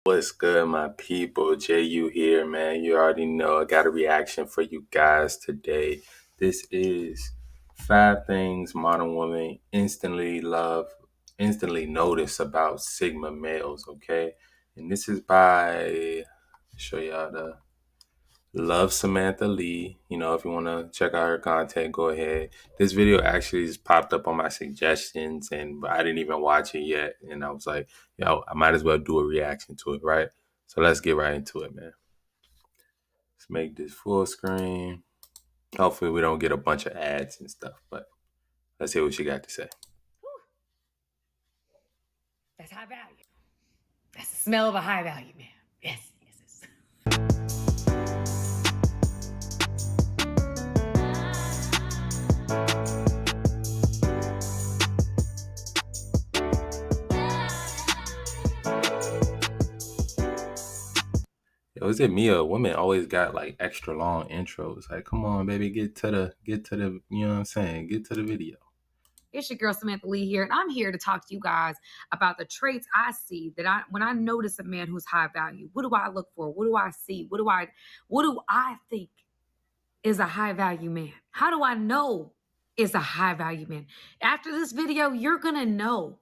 What's good, my people? JU here, man. You already know I got a reaction for you guys today. This is 5 things modern women instantly notice about Sigma males, okay? And this is by, show y'all the Love Samantha Lee. If you want to check out her content, go ahead. This video actually just popped up on my suggestions, and I didn't even watch it yet. And I was like, yo, I might as well do a reaction to it, right? So let's get right into it, man. Let's make this full screen. Hopefully, we don't get a bunch of ads and stuff, but let's hear what she got to say. That's high value. That's the smell of a high value man. Yes. Yo, is it me or women always got like extra long intros? Like, come on, baby, get to the, you know what I'm saying? Get to the video. It's your girl Samantha Lee here, and I'm here to talk to you guys about the traits I see that when I notice a man who's high value. What do I look for? What do I see? What do I think is a high value man? How do I know is a high value man? After this video, you're gonna know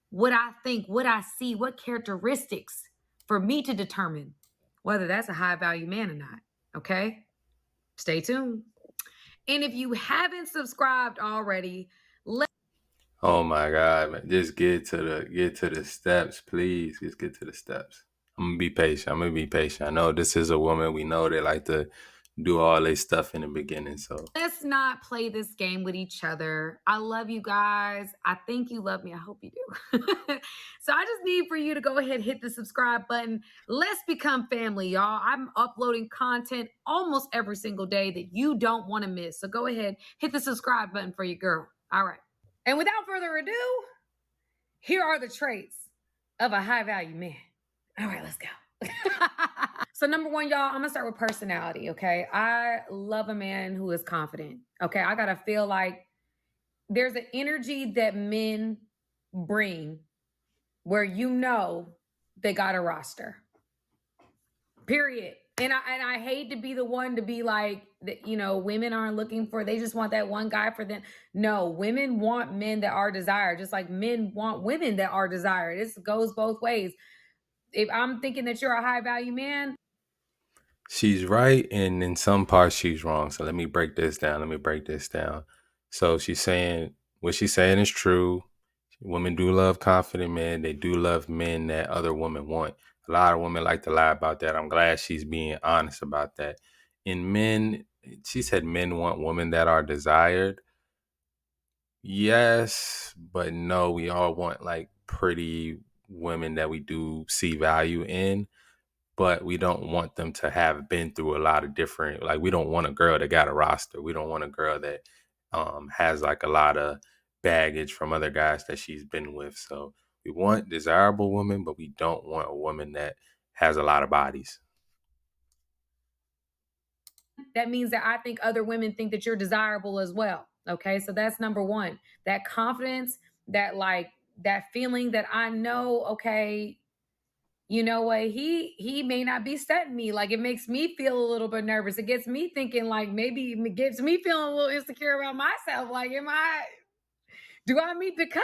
what I think, what I see, what characteristics for me to determine whether that's a high value man or not. Okay? Stay tuned. And if you haven't subscribed already, Oh my God, man. Just get to the steps, please. Just get to the steps. I'm gonna be patient. I'm gonna be patient. I know this is a woman. We know they like to do all this stuff in the beginning. So let's not play this game with each other. I love you guys. I think you love me. I hope you do. So I just need for you to go ahead, hit the subscribe button. Let's become family, y'all. I'm uploading content almost every single day that you don't want to miss. So go ahead, hit the subscribe button for your girl. All right. And without further ado, here are the traits of a high value man. All right, let's go. So number one, y'all, I'm gonna start with personality. Okay, I love a man who is confident. Okay, I gotta feel like there's an energy that men bring where they got a roster. Period. And I hate to be the one to be like, women aren't looking for, they just want that one guy for them. No, women want men that are desired, just like men want women that are desired. This goes both ways. If I'm thinking that you're a high value man, she's right, and in some parts she's wrong. So let me break this down. So what she's saying is true. Women do love confident men. They do love men that other women want. A lot of women like to lie about that. I'm glad she's being honest about that. In men, she said men want women that are desired. Yes, but no, we all want like pretty women that we do see value in, but we don't want them to have been through a lot of different, like we don't want a girl that got a roster. We don't want a girl that has like a lot of baggage from other guys that she's been with. So we want desirable women, but we don't want a woman that has a lot of bodies. that means that I think other women think that you're desirable as well. Okay. So that's number one. That confidence, that feeling that I know, okay, you know what, he may not be setting me. Like, it makes me feel a little bit nervous. It gets me thinking, like, maybe it gets me feeling a little insecure about myself. Like, do I meet the cut?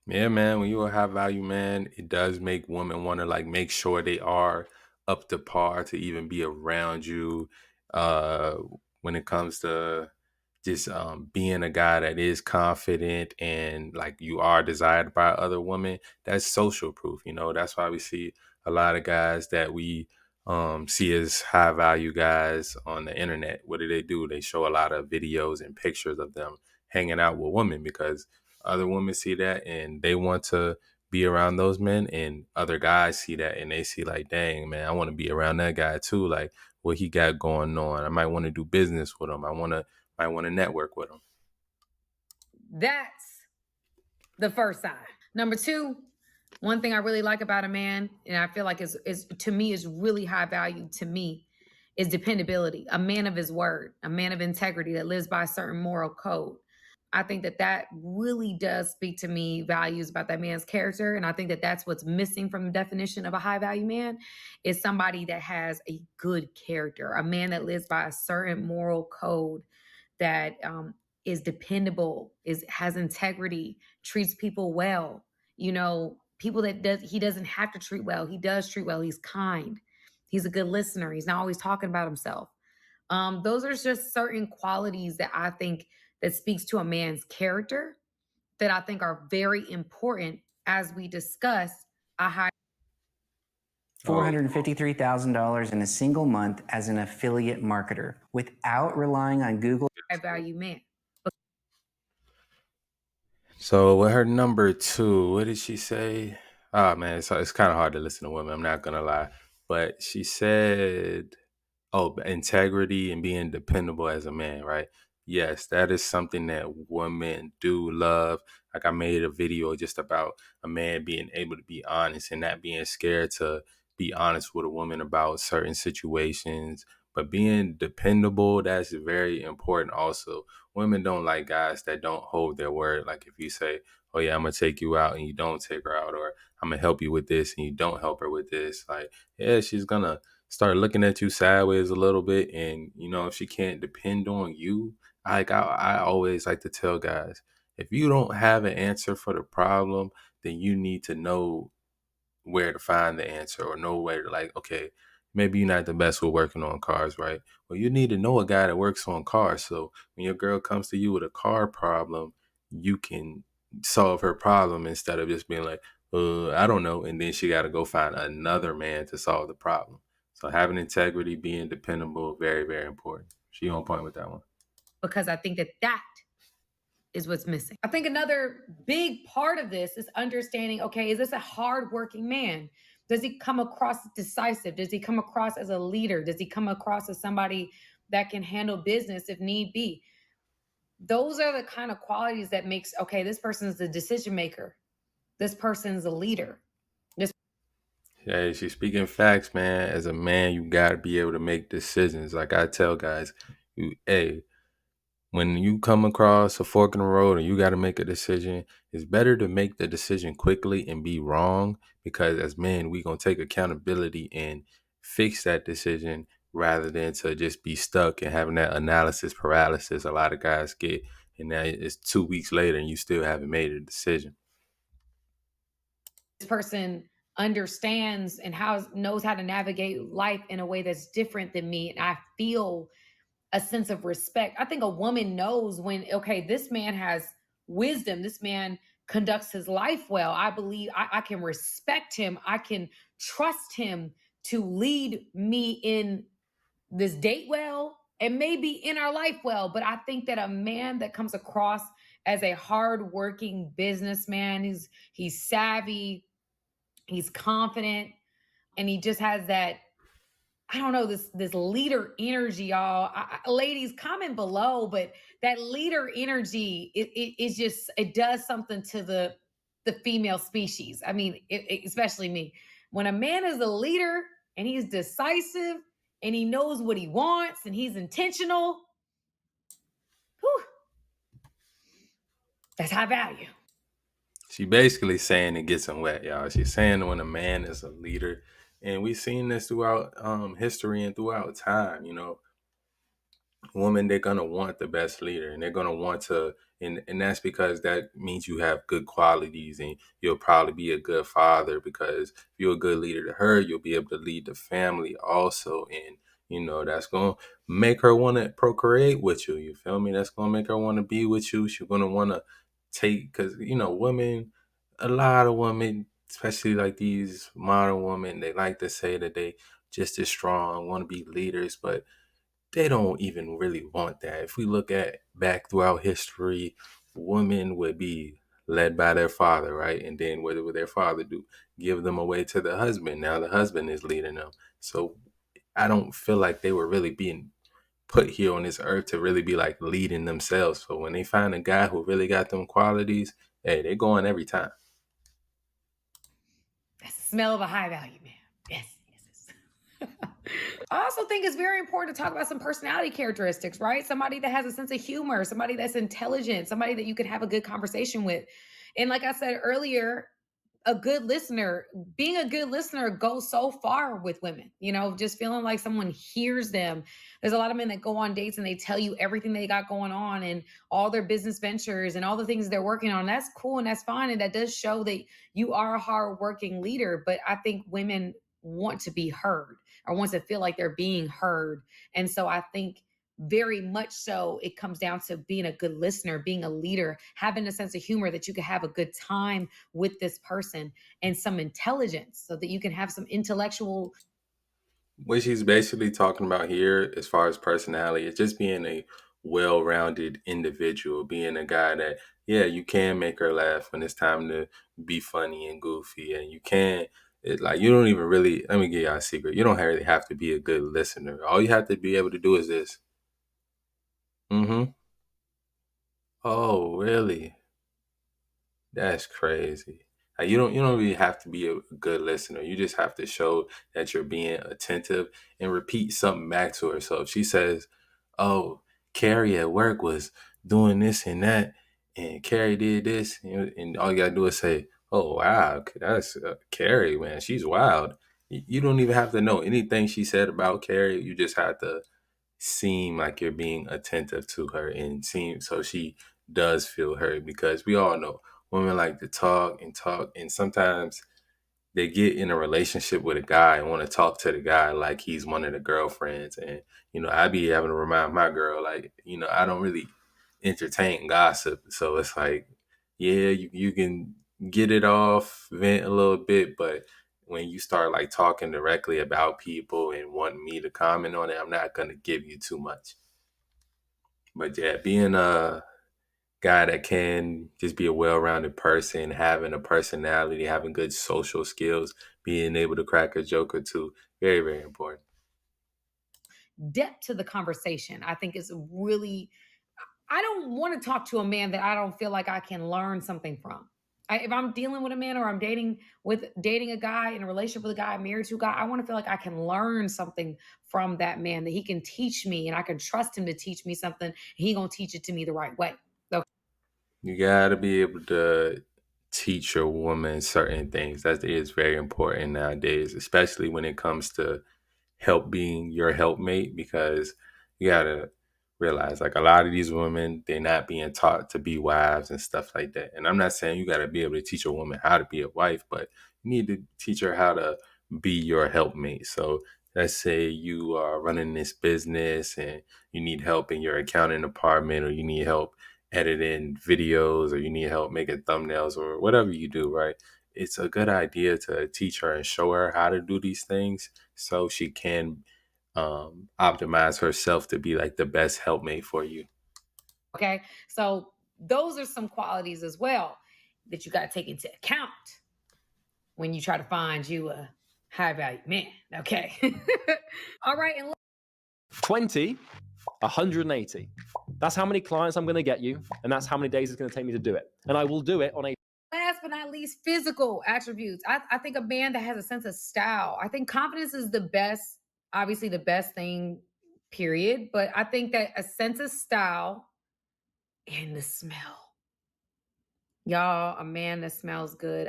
Yeah, man, when you're a high value man, it does make women want to like make sure they are up to par to even be around you. Uh, when it comes to just being a guy that is confident and like you are desired by other women, that's social proof. That's why we see a lot of guys that we see as high value guys on the internet. What do? They show a lot of videos and pictures of them hanging out with women because other women see that and they want to be around those men, and other guys see that and they see like, dang man, I want to be around that guy too. Like what he got going on. I might want to do business with him. Might want to network with him. That's the first sign. Number two, one thing I really like about a man, and I feel like is to me is really high value to me, is dependability. A man of his word, a man of integrity that lives by a certain moral code. I think that that really does speak to me values about that man's character, and I think that that's what's missing from the definition of a high value man is somebody that has a good character, a man that lives by a certain moral code that is dependable, is has integrity, treats people well. You know, people that does he doesn't have to treat well. He does treat well. He's kind. He's a good listener. He's not always talking about himself. Those are just certain qualities that I think that speaks to a man's character that I think are very important as we discuss a high Oh, $453,000 in a single month as an affiliate marketer without relying on Google. value man. so with her number two, what did she say? Oh man, it's kind of hard to listen to women. I'm not gonna lie, but she said, "Oh, integrity and being dependable as a man." Right? Yes, that is something that women do love. Like I made a video just about a man being able to be honest and not being scared to be honest with a woman about certain situations. But being dependable, that's very important also. Women don't like guys that don't hold their word. Like if you say, "Oh yeah, I'm gonna take you out," and you don't take her out, or "I'm gonna help you with this," and you don't help her with this, like yeah, she's gonna start looking at you sideways a little bit. And if she can't depend on you, I always like to tell guys, if you don't have an answer for the problem, then you need to know where to find the answer, or know where to, like, okay, maybe you're not the best with working on cars, right? Well, you need to know a guy that works on cars. So when your girl comes to you with a car problem, you can solve her problem instead of just being like, I don't know. And then she got to go find another man to solve the problem. So having integrity, being dependable, very, very important. She on point with that one. Because I think that that is what's missing. I think another big part of this is understanding, okay, is this a hardworking man? Does he come across decisive? Does he come across as a leader? Does he come across as somebody that can handle business if need be? Those are the kind of qualities that makes, okay, this person is a decision maker. This person's a leader. This Hey, she's speaking facts, man. As a man, you got to be able to make decisions. Like I tell guys, hey, when you come across a fork in the road and you got to make a decision, it's better to make the decision quickly and be wrong, because as men, we going to take accountability and fix that decision rather than to just be stuck and having that analysis paralysis a lot of guys get. And now it's 2 weeks later and you still haven't made a decision. person understands and how knows how to navigate life in a way that's different than me, and I feel a sense of respect. I think a woman knows when, okay, this man has wisdom, this man conducts his life well. I believe I can respect him, I can trust him to lead me in this date well and maybe in our life well. But I think that a man that comes across as a hardworking businessman, he's savvy, he's confident, and he just has that, I don't know, this leader energy, y'all. Ladies, comment below, but that leader energy, it's just, it does something to the female species. I mean, especially me. When a man is a leader and he's decisive and he knows what he wants and he's intentional, whew, that's high value. She basically saying it gets him wet, y'all. She's saying when a man is a leader, and we've seen this throughout history and throughout time. Women, they're gonna want the best leader, and they're gonna want to, and that's because that means you have good qualities, and you'll probably be a good father, because if you're a good leader to her, you'll be able to lead the family also. And that's gonna make her want to procreate with you. You feel me? That's gonna make her want to be with you. She's gonna want to take, because women, a lot of women, especially like these modern women, they like to say that they just as strong, want to be leaders, but they don't even really want that. If we look at back throughout history, women would be led by their father, right? And then what would their father do? Give them away to the husband. Now the husband is leading them. So I don't feel like they were really being put here on this earth to really be like leading themselves. So when they find a guy who really got them qualities, hey, they're going every time. That's the smell of a high value man. Yes, yes, yes. I also think it's very important to talk about some personality characteristics, right? Somebody that has a sense of humor, somebody that's intelligent, somebody that you could have a good conversation with. And like I said earlier, a good listener, being a good listener goes so far with women, just feeling like someone hears them. There's a lot of men that go on dates and they tell you everything they got going on and all their business ventures and all the things they're working on. That's cool and that's fine. And that does show that you are a hardworking leader. But I think women want to be heard or want to feel like they're being heard. And so I think very much so it comes down to being a good listener, being a leader, having a sense of humor that you can have a good time with this person, and some intelligence so that you can have some intellectual. What she's basically talking about here, as far as personality, is just being a well-rounded individual, being a guy that, yeah, you can make her laugh when it's time to be funny and goofy, and you can. Like, you don't even really. Let me give you a secret. You don't really have to be a good listener. All you have to be able to do is this. Mm-hmm. Oh, really? That's crazy. Like, you don't really have to be a good listener. You just have to show that you're being attentive and repeat something back to her. So if she says, "Oh, Carrie at work was doing this and that, and Carrie did this," and all you gotta do is say, "Oh wow, that's Carrie, man. She's wild." You don't even have to know anything she said about Carrie. You just have to seem like you're being attentive to her and seem so she does feel heard, because we all know women like to talk, and sometimes they get in a relationship with a guy and want to talk to the guy like he's one of the girlfriends. And I be having to remind my girl, like, I don't really entertain gossip. So it's like, yeah, you can get it off, vent a little bit, but when you start like talking directly about people and wanting me to comment on it, I'm not gonna give you too much. But yeah, being a guy that can just be a well-rounded person, having a personality, having good social skills, being able to crack a joke or two, very, very important. Depth to the conversation, I think, is really. I don't want to talk to a man that I don't feel like I can learn something from. If I'm dealing with a man or I'm dating a guy in a relationship with a guy, married to a guy, I want to feel like I can learn something from that man, that he can teach me and I can trust him to teach me something. And he gonna teach it to me the right way. So You gotta be able to teach a woman certain things. That is very important nowadays, especially when it comes to help being your helpmate, because you gotta realize, like, a lot of these women, they're not being taught to be wives and stuff like that. And I'm not saying you gotta be able to teach a woman how to be a wife, but you need to teach her how to be your helpmate. So let's say you are running this business and you need help in your accounting department, or you need help editing videos, or you need help making thumbnails, or whatever you do, right? It's a good idea to teach her and show her how to do these things so she can optimize herself to be like the best helpmate for you. okay, so those are some qualities as well that you got to take into account when you try to find you a high value man. Okay, all right, and 20, 180. That's how many clients I'm going to get you, and that's how many days it's going to take me to do it. And I will do it on a last but not least, physical attributes. I think a man that has a sense of style. I think confidence is the best, obviously the best thing, period. But I think that a sense of style and the smell. Y'all, a man that smells good.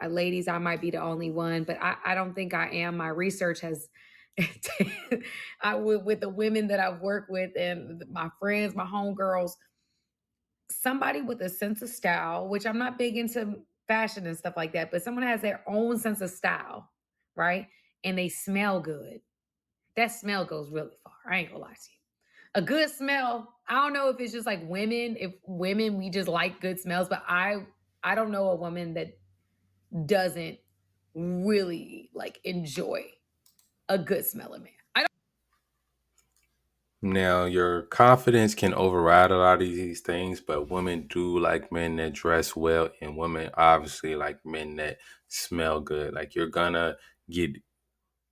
Ladies, I might be the only one, but I don't think I am. My research has, with the women that I've worked with and my friends, my homegirls, somebody with a sense of style, which I'm not big into fashion and stuff like that, but someone has their own sense of style, right? And they smell good. That smell goes really far. I ain't gonna lie to you. A good smell, I don't know if it's just like women, if women we just like good smells, but I don't know a woman that doesn't really like enjoy a good smelling man. I don't. Now, your confidence can override a lot of these things, but women do like men that dress well, and women obviously like men that smell good. Like, you're gonna get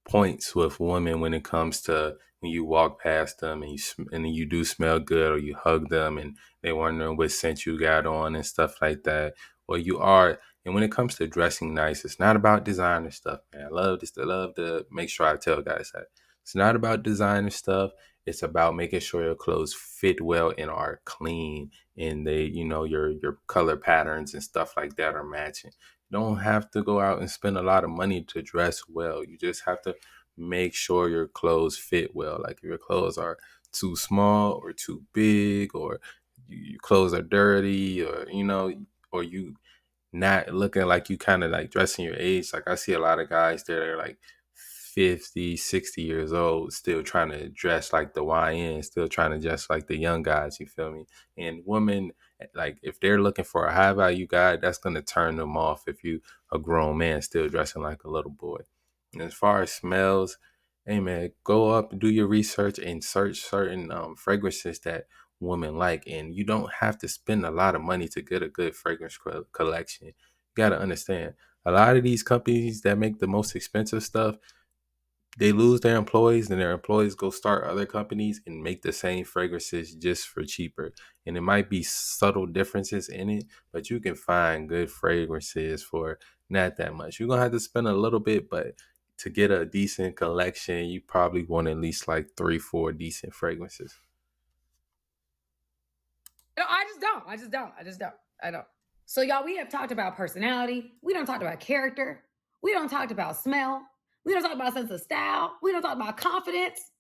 points with women when it comes to when you walk past them and and you do smell good, or you hug them and they wondering what scent you got on and stuff like that. Or you are. And when it comes to dressing nice, it's not about designer stuff, man. I love this. I love to make sure I tell guys that. It's not about designer stuff. It's about making sure your clothes fit well and are clean, and they, your color patterns and stuff like that are matching. You don't have to go out and spend a lot of money to dress well. You just have to make sure your clothes fit well. Like if your clothes are too small or too big, or your clothes are dirty, or or you not looking like you kind of like dressing your age. Like I see a lot of guys that are like 50, 60 years old, still trying to dress like the YN, still trying to dress like the young guys, you feel me? And women, like if they're looking for a high value guy, that's going to turn them off if you a grown man still dressing like a little boy. And as far as smells, hey man, go up and do your research and search certain fragrances that women like. And you don't have to spend a lot of money to get a good fragrance collection. You got to understand, a lot of these companies that make the most expensive stuff, they lose their employees, and their employees go start other companies and make the same fragrances just for cheaper. And it might be subtle differences in it, but you can find good fragrances for not that much. You're gonna have to spend a little bit, but to get a decent collection, you probably want at least like 3, 4 decent fragrances. No, I just don't. I just don't. I just don't. I don't. So, y'all, we have talked about personality. We don't talk about character. We don't talk about smell. We don't talk about sense of style. We don't talk about confidence.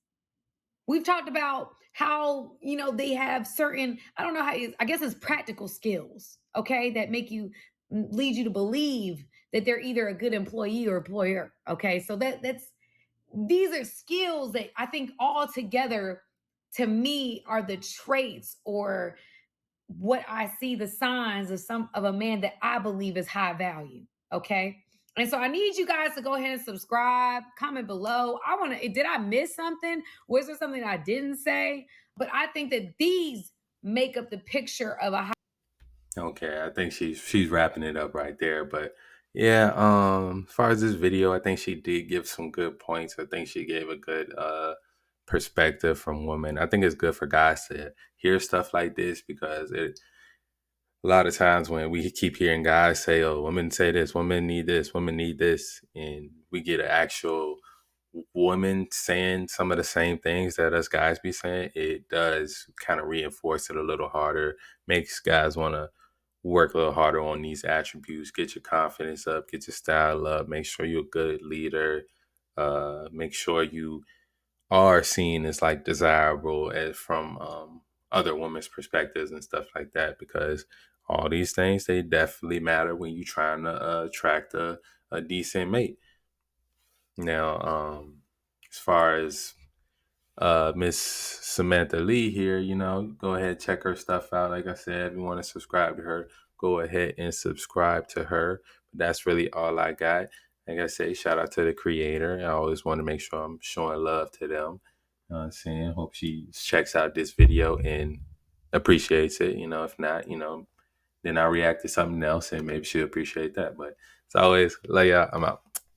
We've talked about how, they have certain, I don't know how, I guess it's practical skills, okay, that make you, lead you to believe that they're either a good employee or employer. Okay. So these are skills that I think all together to me are the traits or what I see the signs of a man that I believe is high value. Okay. And so I need you guys to go ahead and subscribe, comment below. Did I miss something? Was there something I didn't say? But I think that these make up the picture of a high. Okay, I think she's wrapping it up right there. But yeah, as far as this video, I think she did give some good points. I think she gave a good perspective from women. I think it's good for guys to hear stuff like this, because a lot of times when we keep hearing guys say, "Oh, women say this, women need this, women need this," and we get an actual woman saying some of the same things that us guys be saying, it does kind of reinforce it a little harder, makes guys want to work a little harder on these attributes, get your confidence up, get your style up, make sure you're a good leader, make sure you are seen as like desirable as from other women's perspectives and stuff like that, because all these things, they definitely matter when you're trying to attract a decent mate. Now, as far as Miss Samantha Lee here, go ahead, check her stuff out. Like I said, if you want to subscribe to her, go ahead and subscribe to her. But that's really all I got. Like I say, shout out to the creator. I always want to make sure I'm showing love to them. You know what I'm saying? Hope she checks out this video and appreciates it. If not, then I'll react to something else and maybe she'll appreciate that. But as always, love y'all. I'm out.